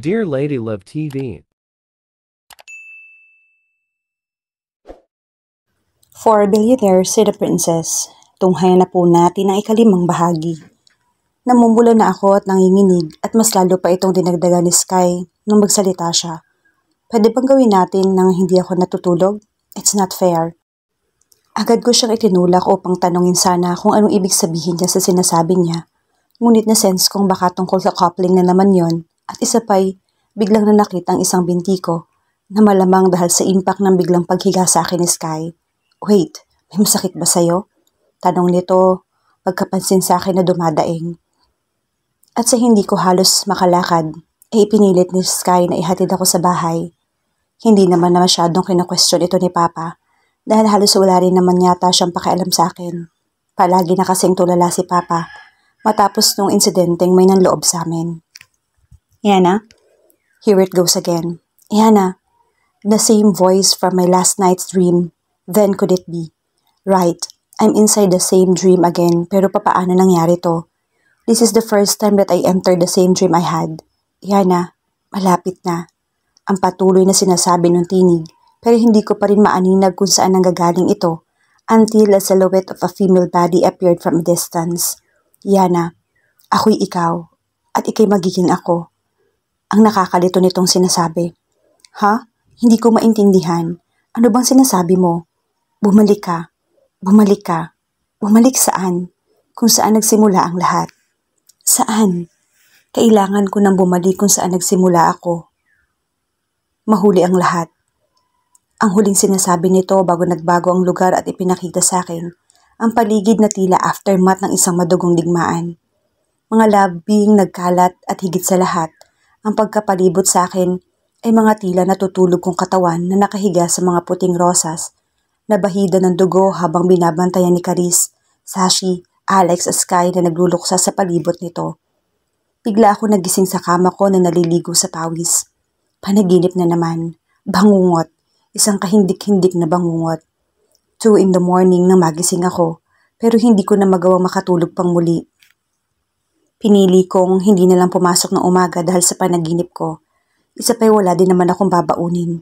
Dear Lady Love TV. For Billionaires si The Princess, tunghayan na po natin ang ikalimang bahagi. Namumula na ako at nanginginig at mas lalo pa itong dinagdagan ni Sky nung magsalita siya. Pwede bang gawin natin nang hindi ako natutulog? It's not fair. Agad ko siyang itinulak upang tanungin sana kung anong ibig sabihin niya sa sinasabi niya. Ngunit na-sense kong baka tungkol sa coupling na naman yon at isa pa'y biglang nanakit ang isang binti ko na malamang dahil sa impact ng biglang paghiga sa akin ni Sky. Wait, may masakit ba sa'yo? Tanong nito, pagkapansin sa akin na dumadaing. At sa hindi ko halos makalakad, ay ipinilit ni Sky na ihatid ako sa bahay. Hindi naman na masyadong kina-question ito ni Papa dahil halos wala rin naman yata siyang pakialam sa akin. Palagi na kasing tulala si Papa matapos nung insidenteng may nanloob sa amin. Yana, here it goes again. Yana, the same voice from my last night's dream. Then could it be? Right, I'm inside the same dream again pero papaano nangyari to? This is the first time that I entered the same dream I had. Yana, malapit na. Ang patuloy na sinasabi ng tinig pero hindi ko pa rin maaninag kung saan nanggagaling ito until a silhouette of a female body appeared from a distance. Yana, ako'y ikaw at ika'y magiging ako. Ang nakakalito nitong sinasabi. Ha? Hindi ko maintindihan. Ano bang sinasabi mo? Bumalik ka. Bumalik ka. Bumalik saan? Kung saan nagsimula ang lahat. Saan? Kailangan ko nang bumalik kung saan nagsimula ako. Mahuli ang lahat. Ang huling sinasabi nito bago nagbago ang lugar at ipinakita sa akin ang paligid na tila aftermath ng isang madugong digmaan. Mga labing nagkalat at higit sa lahat, ang pagkapalibot sa akin ay mga tila natutulog kong katawan na nakahiga sa mga puting rosas, nabahida ng dugo habang binabantayan ni Caris, Sashi, Alex at Sky na nagluluksa sa palibot nito. Bigla ako nagising sa kama ko na naliligo sa pawis. Panaginip na naman. Bangungot. Isang kahindik-hindik na bangungot. 2 in the morning nang magising ako, pero hindi ko na magawang makatulog pang muli. Pinili kong hindi na lang pumasok ng umaga dahil sa panaginip ko. Isa pa'y wala din naman akong babaunin.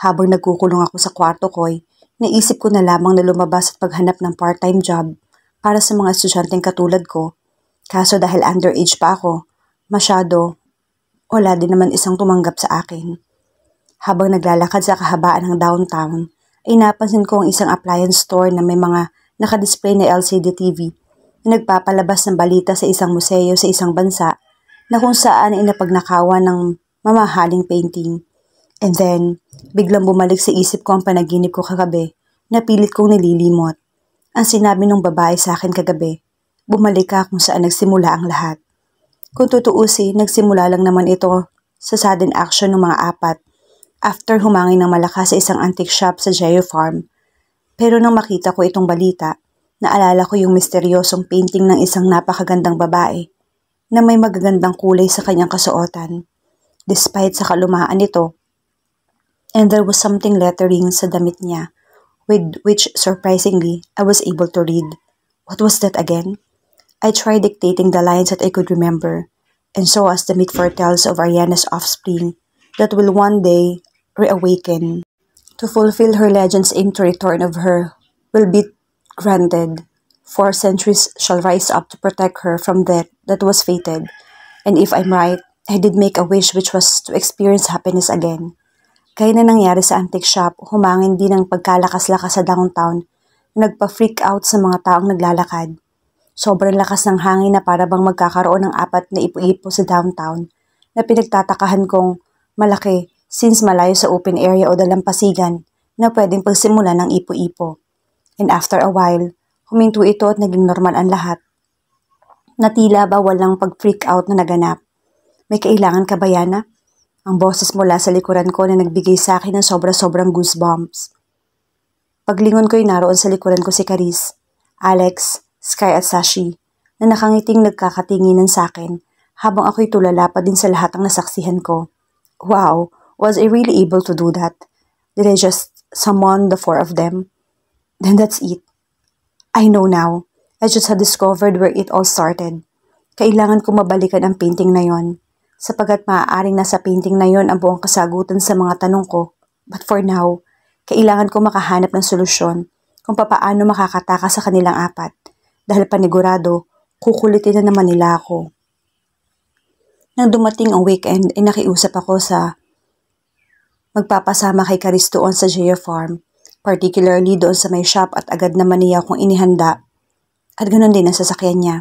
Habang nagkukulong ako sa kwarto ko'y, naisip ko na lamang na lumabas at paghanap ng part-time job para sa mga estudyanteng katulad ko. Kaso dahil underage pa ako, wala din naman isang tumanggap sa akin. Habang naglalakad sa kahabaan ng downtown, ay napansin ko ang isang appliance store na may mga nakadisplay na LCD TV na nagpapalabas ng balita sa isang museo sa isang bansa na kung saan ay napagnakawan ng mamahaling painting. And then, biglang bumalik sa isip ko ang panaginip ko kagabi na pilit kong nililimot. Ang sinabi ng babae sa akin kagabi, bumalik ka kung saan nagsimula ang lahat. Kung tutuusin, nagsimula lang naman ito sa sudden action ng mga apat after humangin ng malakas sa isang antique shop sa Geo Farm. Pero nang makita ko itong balita, naalala ko yung misteryosong painting ng isang napakagandang babae na may magagandang kulay sa kanyang kasuotan. Despite sa kalumaan nito, and there was something lettering sa damit niya, with which surprisingly I was able to read. What was that again? I tried dictating the lines that I could remember, and so as the myth foretells of Ariana's offspring that will one day reawaken. To fulfill her legend's aim to return of her will be granted. 4 centuries shall rise up to protect her from death that was fated, and if I'm right, I did make a wish which was to experience happiness again. Kaya na nangyari sa antique shop, humangin din ang pagkalakas-lakas sa downtown na nagpa-freak out sa mga taong naglalakad. Sobrang lakas ng hangin na para bang magkakaroon ng 4 na ipo-ipo sa downtown na pinagtatakahan kong malaki since malayo sa open area o dalampasigan na pwedeng pagsimula ng ipo-ipo. And after a while, huminto ito at naging normal ang lahat. Na tila ba walang pag-freak out na naganap. May kailangan ka ba, Yana? Ang boses mula sa likuran ko na nagbigay sa akin ng sobra-sobrang goosebumps. Paglingon ko'y naroon sa likuran ko si Caris, Alex, Sky at Sashi na nakangiting nagkakatinginan sa akin habang ako'y tulala pa din sa lahat ng nasaksihan ko. Wow, was I really able to do that? Did I just summon the 4 of them? Then that's it. I know now. I just had discovered where it all started. Kailangan ko mabalikan ang painting na yon. sapagat maaaring nasa painting na yon ang buong kasagutan sa mga tanong ko. But for now, kailangan ko makahanap ng solusyon kung papaano makakatakas sa kanilang apat dahil panigurado, kukulitin na naman nila ako. Nang dumating ang weekend, nakiusap ako sa magpapasama kay Caris doon sa Geo Farm, particularly doon sa may shop at agad naman niya akong inihanda at ganoon din ang sasakyan niya.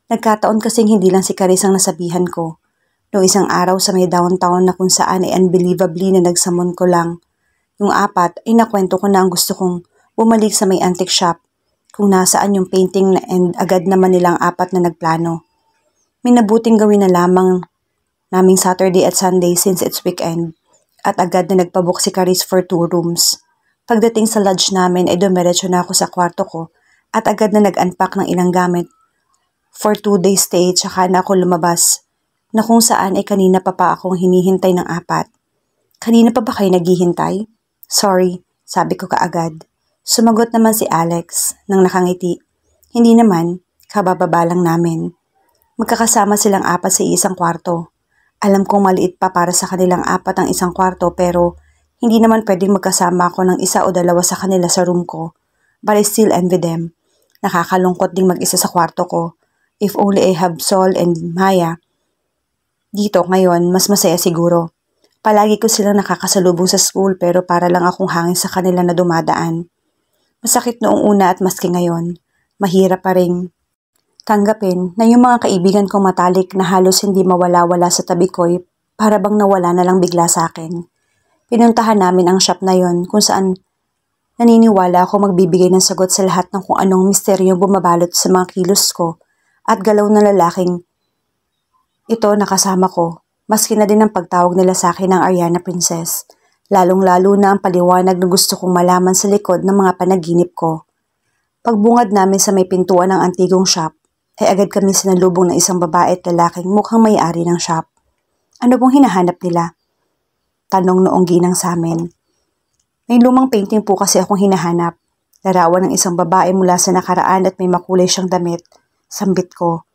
Nagkataon kasing hindi lang si Caris ang nasabihan ko. Noong isang araw sa may downtown na kung saan ay unbelievably na nagsamon ko lang. Yung apat ay nakwento ko na ang gusto kong bumalik sa may antique shop kung nasaan yung painting and agad naman nilang apat na nagplano. Minabuting gawin na lamang naming Saturday at Sunday since it's weekend at agad na nagpabook si Caris for 2 rooms. Pagdating sa lodge namin ay dumiretso na ako sa kwarto ko at agad na nag-unpack ng ilang gamit for 2 days stay tsaka na ako lumabas na kung saan ay kanina pa akong hinihintay ng apat. Kanina pa ba kayo naghihintay? Sorry, sabi ko kaagad. Sumagot naman si Alex nang nakangiti. Hindi naman, kabababa lang namin. Magkakasama silang apat sa isang kwarto. Alam kong maliit pa para sa kanilang apat ang isang kwarto pero hindi naman pwedeng magkasama ako ng isa o dalawa sa kanila sa room ko. But I still envy them. Nakakalungkot ding mag-isa sa kwarto ko. If only I have Sol and Maya. Dito ngayon, mas masaya siguro. Palagi ko silang nakakasalubong sa school pero para lang akong hangin sa kanila na dumadaan. Masakit noong una at maski ngayon. Mahirap pa rin tanggapin na yung mga kaibigan kong matalik na halos hindi mawala-wala sa tabi ko'y para bang nawala na lang bigla sa akin. Pinuntahan namin ang shop na yon kung saan naniniwala ako magbibigay ng sagot sa lahat ng kung anong misteryong bumabalot sa mga kilos ko at galaw na lalaking ito nakasama ko, maski na din ang pagtawag nila sa akin ng Ariana Princess, lalong-lalo na ang paliwanag na gusto kong malaman sa likod ng mga panaginip ko. Pagbungad namin sa may pintuan ng antigong shop, ay agad kami sinalubong ng isang babae at lalaking mukhang may-ari ng shop. Ano bang hinahanap nila? Tanong noong ginang sa amin. May lumang painting po kasi akong hinahanap. Larawan ng isang babae mula sa nakaraan at may makulay siyang damit. Sambit ko.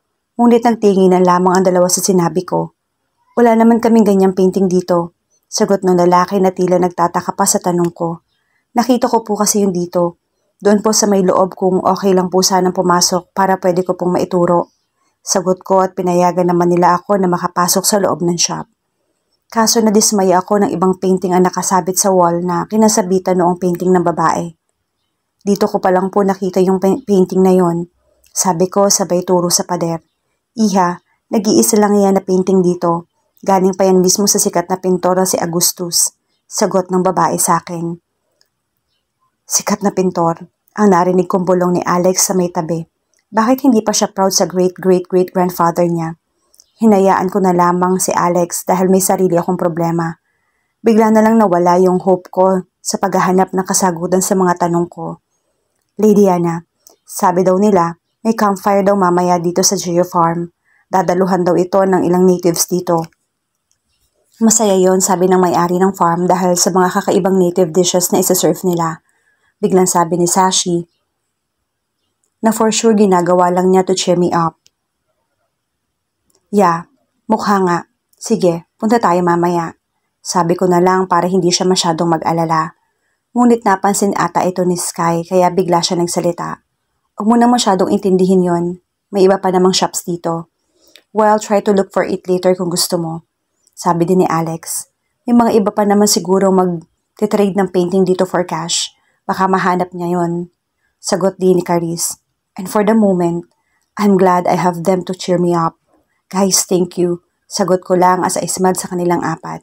Ngunit nagtinginan lamang ang dalawa sa sinabi ko. Wala naman kaming ganyang painting dito. Sagot ng lalaki na tila nagtataka pa sa tanong ko. Nakita ko po kasi yun dito. Doon po sa may loob kung okay lang po sanang pumasok para pwede ko pong maituro. Sagot ko at pinayagan naman nila ako na makapasok sa loob ng shop. Kaso nadismaya ako ng ibang painting ang nakasabit sa wall na kinasabitan noong painting ng babae. Dito ko pa lang po nakita yung painting na yon. Sabi ko sabay turo sa pader. Iha, nag-iisa lang yan na painting dito. Galing pa yan mismo sa sikat na pintor na si Augustus. Sagot ng babae sa akin. Sikat na pintor, ang narinig kong bulong ni Alex sa may tabi. Bakit hindi pa siya proud sa great-great-great-grandfather niya? Hinayaan ko na lamang si Alex dahil may sarili akong problema. Bigla na lang nawala yung hope ko sa paghahanap ng kasagutan sa mga tanong ko. Lady Ana, sabi daw nila, may campfire daw mamaya dito sa Geo Farm. Dadaluhan daw ito ng ilang natives dito. Masaya yon, sabi ng may-ari ng farm dahil sa mga kakaibang native dishes na isa-serve nila. Biglang sabi ni Sashi na for sure ginagawa lang niya to cheer me up. Yeah, mukha nga. Sige, punta tayo mamaya. Sabi ko na lang para hindi siya masyadong mag-alala. Ngunit napansin ata ito ni Sky kaya bigla siya nagsalita. Huwag mo nang masyadong intindihin yon. May iba pa namang shops dito. Well, try to look for it later kung gusto mo. Sabi din ni Alex. May mga iba pa naman siguro mag-trade ng painting dito for cash. Baka mahanap niya yon. Sagot din ni Caris. And for the moment, I'm glad I have them to cheer me up. Guys, thank you. Sagot ko lang as I smiled sa kanilang apat.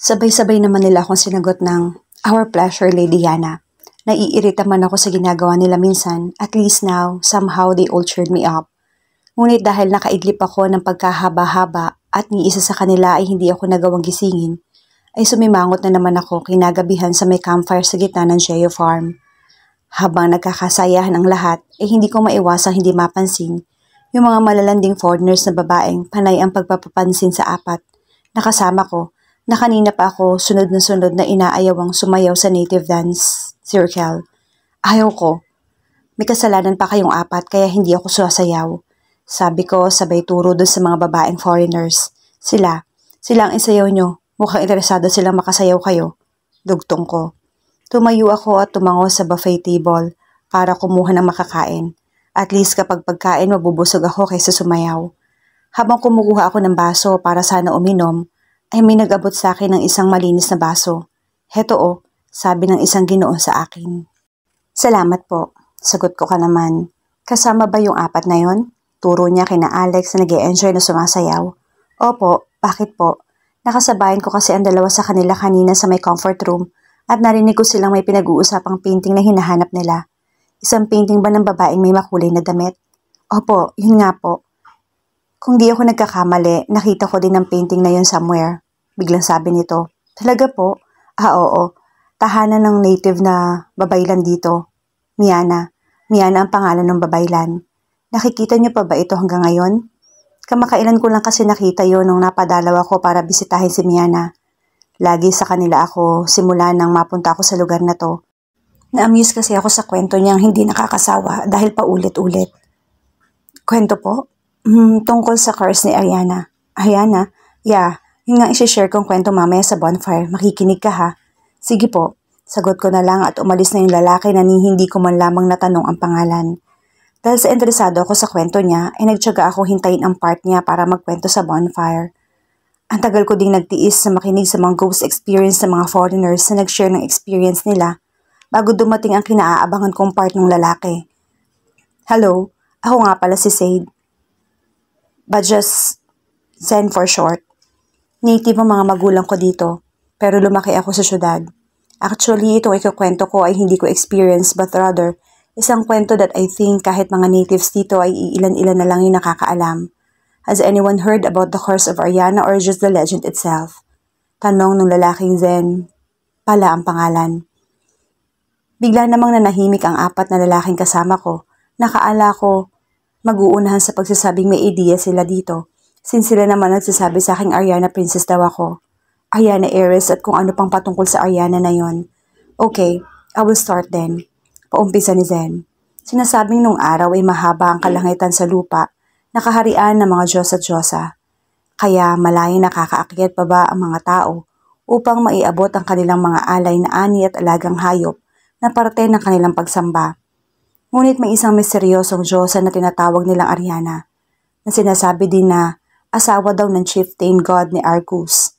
Sabay-sabay naman nila akong sinagot ng, Our pleasure, Lady Yana. Naiirita man ako sa ginagawa nila minsan, at least now, somehow they all cheered me up. Ngunit dahil nakaidlip ako ng pagkahaba-haba at ni isa sa kanila ay hindi ako nagawang gisingin, ay sumimangot na naman ako kinagabihan sa may campfire sa gitna ng Geo Farm. Habang nagkakasayahan ang lahat, ay hindi ko maiwasang hindi mapansin yung mga malalanding foreigners na babaeng panay ang pagpapapansin sa apat. Nakasama ko, na kanina pa ako sunod na inaayawang sumayaw sa native dance circle. Ayaw ko. May kasalanan pa kayong apat kaya hindi ako susayaw. Sabi ko sabay turo dun sa mga babaeng foreigners. Sila ang isayaw nyo. Mukhang interesado silang makasayaw kayo. Dugtong ko. Tumayo ako at tumango sa buffet table para kumuha ng makakain. At least kapag pagkain mabubusog ako kaysa sumayaw. Habang kumukuha ako ng baso para sana uminom, ay may nag-abot sa akin ng isang malinis na baso. Heto o, sabi ng isang Ginoo sa akin. Salamat po, sagot ko ka naman. Kasama ba yung 4 na yon? Turo niya kina Alex na nag-e-enjoy na sumasayaw. Opo, bakit po? Nakasabayan ko kasi ang 2 sa kanila kanina sa may comfort room at narinig ko silang may pinag-uusapang painting na hinahanap nila. Isang painting ba ng babaeng may makulay na damit? Opo, yun nga po. Kung di ako nagkakamali, nakita ko din ang painting na yun somewhere. Biglang sabi nito, talaga po? Oo. Tahanan ng native na babaylan dito. Miana. Miana ang pangalan ng babaylan. Nakikita niyo pa ba ito hanggang ngayon? Kamakailan ko lang kasi nakita yon nung napadalaw ako para bisitahin si Miana. Lagi sa kanila ako simula nang mapunta ako sa lugar na to. Na-amuse kasi ako sa kwento niyang hindi nakakasawa dahil paulit-ulit. Kwento po? Tungkol sa curse ni Ariana. Ariana? Yeah, yun nga isi-share kong kwento mamaya sa bonfire. Makikinig ka ha? Sige po. Sagot ko na lang at umalis na yung lalaki na hindi ko man lamang natanong ang pangalan. Dahil sa interesado ako sa kwento niya, ay nagtiyaga ako hintayin ang part niya para magkwento sa bonfire. Ang tagal ko ding nagtiis sa makinig sa mga ghost experience ng mga foreigners na nag-share ng experience nila bago dumating ang kinaaabangan kong part ng lalaki. Hello, ako nga pala si Sade. But just Zen for short. Native ang mga magulang ko dito, pero lumaki ako sa syudad. Actually, itong ikukwento ko ay hindi ko experience but rather isang kwento that I think kahit mga natives dito ay iilan-ilan na lang yung nakakaalam. Has anyone heard about the curse of Ariana or just the legend itself? Tanong ng lalaking Zen. Pala ang pangalan. Bigla namang nanahimik ang 4 na lalaking kasama ko. Nakaala ko mag-uunahan sa pagsasabing may idea sila dito. Since sila naman nagsasabi sa aking Ariana Princess daw ako. Ariana Heiress at kung ano pang patungkol sa Ariana na yon. Okay, I will start then. Paumpisa ni Zen. Sinasabing nung araw ay mahaba ang kalangitan sa lupa, nakaharian ng mga Diyos at Diyosa. Kaya malayang nakakaakyat pa ba ang mga tao upang maiabot ang kanilang mga alay na ani at alagang hayop na parte ng kanilang pagsamba. Ngunit may isang misteryosong Diyosa na tinatawag nilang Ariana, na sinasabi din na asawa daw ng chieftain god ni Arcus.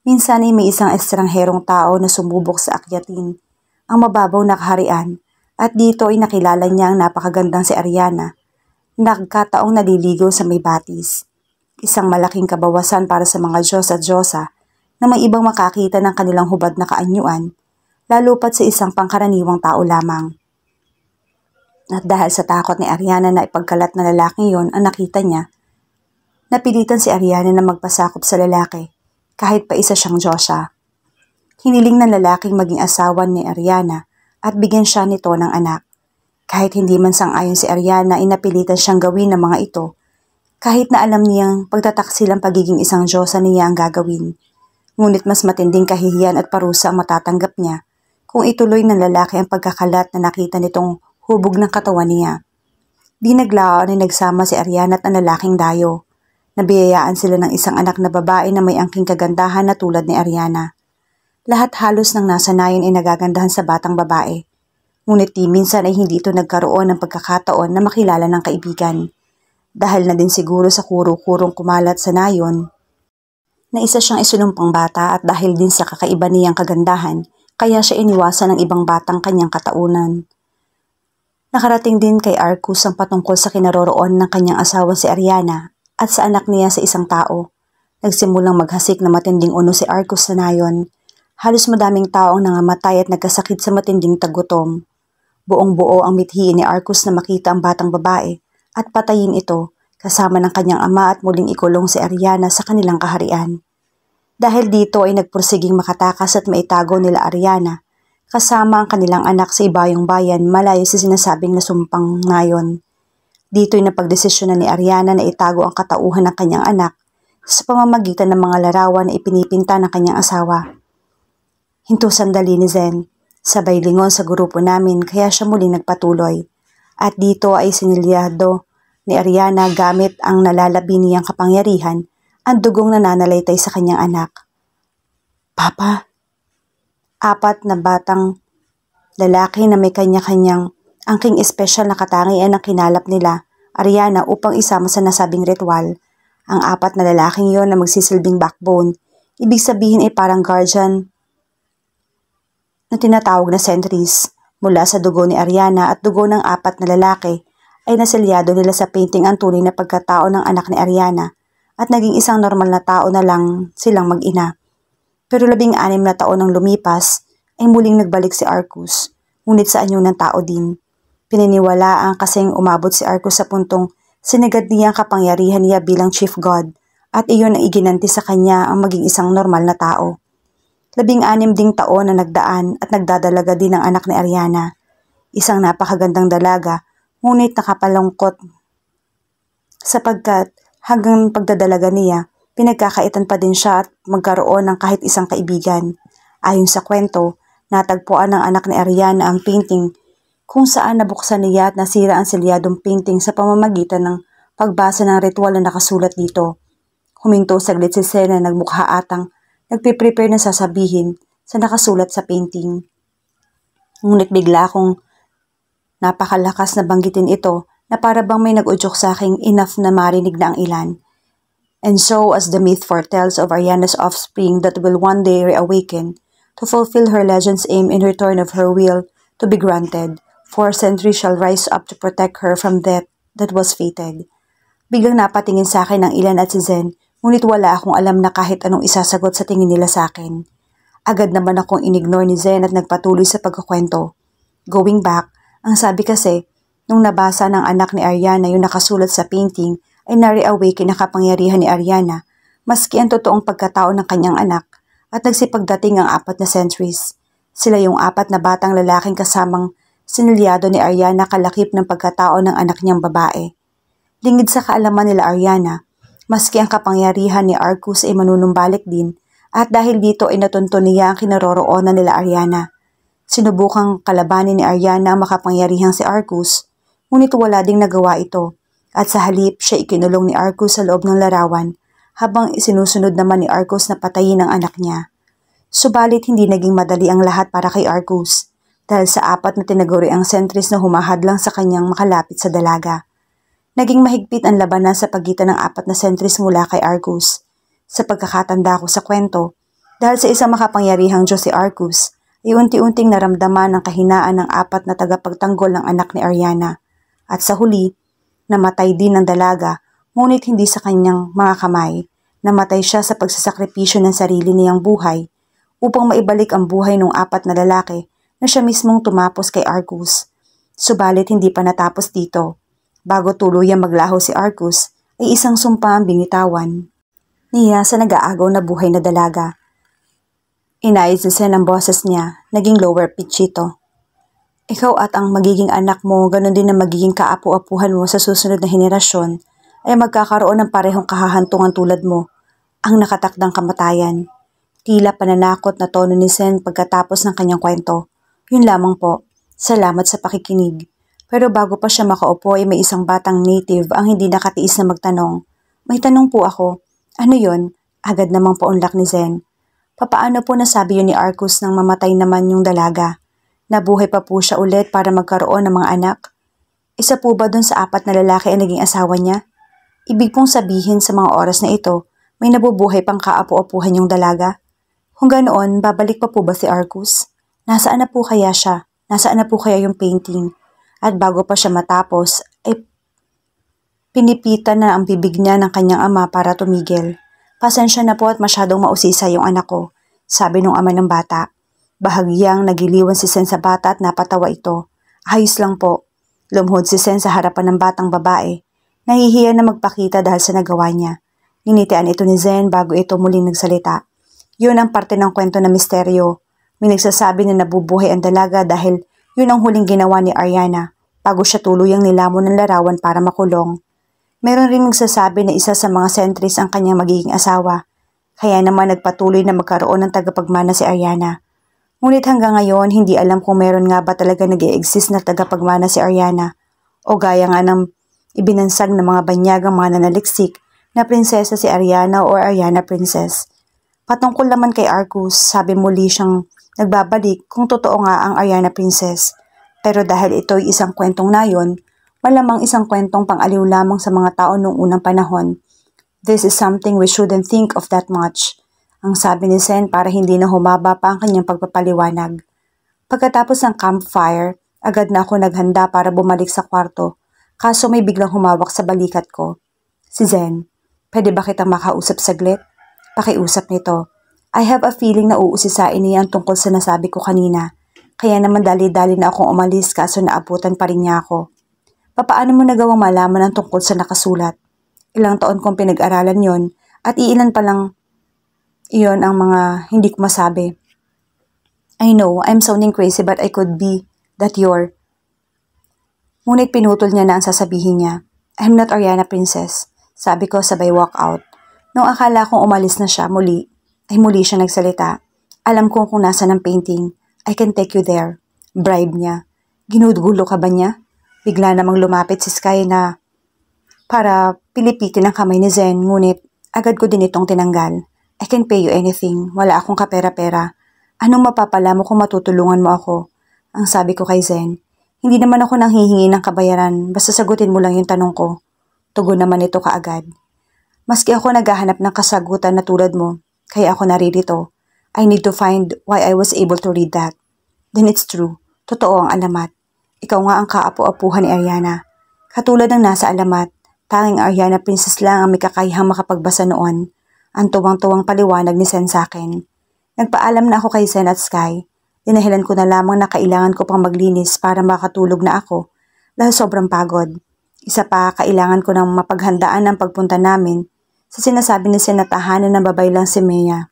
Minsan ay may isang estrangherong tao na sumubok sa akyatin ang mababaw na kaharian at dito ay nakilala niya ang napakagandang si Ariana. Nagkataong naliligo sa may batis. Isang malaking kabawasan para sa mga Diyos at Diyosa na may ibang makakita ng kanilang hubad na kaanyuan, lalo pat sa isang pangkaraniwang tao lamang. At dahil sa takot ni Ariana na ipagkalat na lalaking yon ang nakita niya, napilitan si Ariana na magpasakop sa lalaki kahit pa isa siyang Diyosa. Hiniling ng lalaking maging asawa ni Ariana at bigyan siya nito ng anak. Kahit hindi man sang-ayon si Ariana ay napilitan siyang gawin ng mga ito kahit na alam niyang pagtataksil ang pagiging isang Diyosa niya ang gagawin. Ngunit mas matinding kahihiyan at parusa ang matatanggap niya kung ituloy ng lalaki ang pagkakalat na nakita nitong hubog ng katawan niya. Di naglaon ay nagsama si Ariana at ang lalaking dayo. Nabiyayaan sila ng isang anak na babae na may angking kagandahan na tulad ni Ariana. Lahat halos ng nasanayan ay nagagandahan sa batang babae. Ngunit di minsan ay hindi ito nagkaroon ng pagkakataon na makilala ng kaibigan. Dahil na din siguro sa kuro-kurong kumalat sa nayon na isa siyang isinumpang bata at dahil din sa kakaiba niyang kagandahan, kaya siya iniwasan ng ibang batang kanyang kataunan. Nakarating din kay Arcus ang patungkol sa kinaroroon ng kanyang asawa si Ariana at sa anak niya sa isang tao. Nagsimulang maghasik na matinding uno si Arcus sa nayon. Halos madaming tao ang nangamatay at nagkasakit sa matinding tagutom. Buong-buo ang mithiin ni Arcus na makita ang batang babae at patayin ito kasama ng kanyang ama at muling ikulong si Ariana sa kanilang kaharian. Dahil dito ay nagpursiging makatakas at maitago nila Ariana kasama ang kanilang anak sa ibayong bayan malayo sa sinasabing nasumpang nayon. Dito'y napagdesisyonan ni Ariana na itago ang katauhan ng kanyang anak sa pamamagitan ng mga larawan na ipinipinta ng kanyang asawa. Hinto sandali ni Zen. Sabay lingon sa grupo namin kaya siya muling nagpatuloy. At dito ay sinilyado ni Ariana gamit ang nalalabi niyang kapangyarihan handugong nananalaytay sa kanyang anak. Papa, 4 na batang lalaki na may kanya-kanyang angking espesyal na katangian ang kinalap nila, Ariana, upang isama sa nasabing ritual. Ang 4 na lalaking yon na magsisilbing backbone, ibig sabihin ay parang guardian na tinatawag na sentries. Mula sa dugo ni Ariana at dugo ng 4 na lalaki ay naselyado nila sa painting ang tunay na pagkatao ng anak ni Ariana at naging isang normal na tao na lang silang mag-ina. Pero 16 na taon nang lumipas ay muling nagbalik si Arcus, ngunit sa anyo ng tao din. Pininiwalaan kasing umabot si Arcus sa puntong sinagad niya ang kapangyarihan niya bilang chief god at iyon ang iginanti sa kanya ang maging isang normal na tao. 16 ding taon na nagdaan at nagdadalaga din ang anak ni Ariana. Isang napakagandang dalaga, ngunit nakapalungkot sapagkat hanggang pagdadalaga niya, pinagkakaitan pa din siya at magkaroon ng kahit isang kaibigan. Ayon sa kwento, natagpuan ng anak ni Ariana ang painting kung saan nabuksan niya at nasira ang selyadong painting sa pamamagitan ng pagbasa ng ritual na nakasulat dito. Huminto saglit si Sen na nagmukha atang nagpiprepare na sasabihin sa nakasulat sa painting. Ngunit bigla akong napakalakas na banggitin ito na para bang may nag-udyok sa aking enough na marinig na ang ilan. And so, as the myth foretells of Ariana's offspring that will one day reawaken to fulfill her legend's aim in return of her will to be granted, 4 centuries shall rise up to protect her from death that was fated. Biglang napatingin sa akin ang ilan at si Zen, ngunit wala akong alam na kahit anong isasagot sa tingin nila sa akin. Agad naman akong inignore ni Zen at nagpatuloy sa pagkukwento. Going back, ang sabi kasi, nung nabasa ng anak ni Ariana yung nakasulat sa painting, ay nare-awaken ang kapangyarihan ni Ariana, maski ang totoong pagkatao ng kanyang anak, at nagsipagdating ang 4 na centuries. Sila yung 4 na batang lalaking kasamang sinilyado ni Ariana kalakip ng pagkatao ng anak niyang babae. Lingid sa kaalaman nila Ariana, maski ang kapangyarihan ni Arcus ay manunumbalik din, at dahil dito ay natunto niya ang kinaroroonan nila Ariana. Sinubukang kalabanin ni Ariana ang makapangyarihang si Arcus, ngunit wala ding nagawa ito, at sa halip siya ikinulong ni Arcus sa loob ng larawan, habang isinusunod naman ni Arcus na patayin ang anak niya. Subalit hindi naging madali ang lahat para kay Arcus, dahil sa 4 na tinaguri ang sentries na humahadlang sa kanyang makalapit sa dalaga. Naging mahigpit ang labanan sa pagitan ng 4 na sentries mula kay Arcus. Sa pagkakatanda ko sa kwento, dahil sa isang makapangyarihang Diyos si Arcus, ay unti-unting naramdaman ang kahinaan ng 4 na tagapagtanggol ng anak ni Ariana. At sa huli, namatay din ang dalaga, ngunit hindi sa kanyang mga kamay. Namatay siya sa pagsasakripisyo ng sarili niyang buhay upang maibalik ang buhay ng 4 na lalaki na siya mismong tumapos kay Arcus. Subalit hindi pa natapos dito. Bago tuluyang maglaho si Arcus, ay isang sumpa ang binitawan niya sa nag-aagaw na buhay na dalaga. Inayos ni Sen ang boses niya, naging lower pitch ito. Ikaw at ang magiging anak mo, ganun din ang magiging kaapu-apuhan mo sa susunod na henerasyon, ay magkakaroon ng parehong kahahantungan tulad mo, ang nakatakdang kamatayan. Tila pananakot na tono ni Sen pagkatapos ng kanyang kwento. Yun lamang po, salamat sa pakikinig. Pero bago pa siya makaupo ay may isang batang native ang hindi nakatiis na magtanong. May tanong po ako. Ano yon? Agad namang paunlak ni Zen. Papaano po nasabi yun ni Arcus nang mamatay naman yung dalaga? Nabuhay pa po siya ulit para magkaroon ng mga anak? Isa po ba dun sa 4 na lalaki ang naging asawa niya? Ibig pong sabihin sa mga oras na ito, may nabubuhay pang kaapu-apuhan yung dalaga? Kung ganoon, babalik pa po ba si Arcus? Nasaan na po kaya siya? Nasaan na po kaya yung painting? At bago pa siya matapos, ay pinipitan na ang bibig niya ng kanyang ama para tumigil. Pasensya na po at masyadong mausisa yung anak ko, sabi ng ama ng bata. Bahagyang nagiliwan si Sen sa bata at napatawa ito. Ayos lang po. Lumhod si Sen sa harapan ng batang babae. Nahihiya na magpakita dahil sa nagawa niya. Ninitian ito ni Zen bago ito muling nagsalita. Yun ang parte ng kwento na misteryo. May nagsasabi na nabubuhay ang dalaga dahil yun ang huling ginawa ni Ariana bago siya tuluyang nilamon ng larawan para makulong. Meron rin nagsasabi na isa sa mga sentries ang kanyang magiging asawa, kaya naman nagpatuloy na magkaroon ng tagapagmana si Ariana. Ngunit hanggang ngayon, hindi alam kung meron nga ba talaga nag-i-exist na tagapagmana si Ariana, o gaya nga ng ibinansag ng mga banyagang mga nanaliksik na prinsesa si Ariana or Ariana Princess. Patungkol naman kay Arcus, sabi muli siyang nagbabalik kung totoo nga ang Ariana Princess. Pero dahil ito'y isang kwentong nayon, malamang isang kwentong pang-aliw lamang sa mga tao noong unang panahon. This is something we shouldn't think of that much. Ang sabi ni Sen para hindi na humaba pa ang kanyang pagpapaliwanag. Pagkatapos ng campfire, agad na ako naghanda para bumalik sa kwarto. Kaso may biglang humawak sa balikat ko. Si Zen, pwede ba kitang makausap saglit? Pakiusap nito. I have a feeling na uusisain niya ang tungkol sa nasabi ko kanina. Kaya naman dali-dali na akong umalis kaso naabutan pa rin niya ako. Papaano mo nagawang malaman ang tungkol sa nakasulat? Ilang taon kong pinag-aralan yon at iilan pa lang iyon ang mga hindi ko masabi. I know, I'm sounding crazy but I could be that you're. Ngunit pinutol niya na ang sasabihin niya. I'm not Ariana Princess. Sabi ko sabay walk out. Nung akala kong umalis na siya muli siya nagsalita. Alam kong kung nasa ng painting. I can take you there. Bribe niya. Ginugulo ka ba niya? Bigla namang lumapit si Sky na para pilipitin ang kamay ni Zen, ngunit agad ko din itong tinanggal. I can pay you anything. Wala akong kapera-pera. Anong mapapala mo kung matutulungan mo ako? Ang sabi ko kay Zen. Hindi naman ako nanghihingi ng kabayaran, basta sagutin mo lang yung tanong ko. Tugon naman ito kaagad. Maski ako naghahanap ng kasagutan na tulad mo, kaya ako naririto. I need to find why I was able to read that. Then it's true. Totoo ang alamat. Ikaw nga ang kaapu-apuhan ni Ariana. Katulad ng nasa alamat, tanging Ariana Princess lang ang may kakayahang makapagbasa noon. Ang tuwang-tuwang paliwanag ni Sen sa akin. Nagpaalam na ako kay Sen at Sky. Dinahilan ko na lamang na kailangan ko pang maglinis para makatulog na ako dahil sobrang pagod. Isa pa, kailangan ko nang mapaghandaan ang pagpunta namin sa sinasabi ni Sen na tahanan ng babay lang si Mea.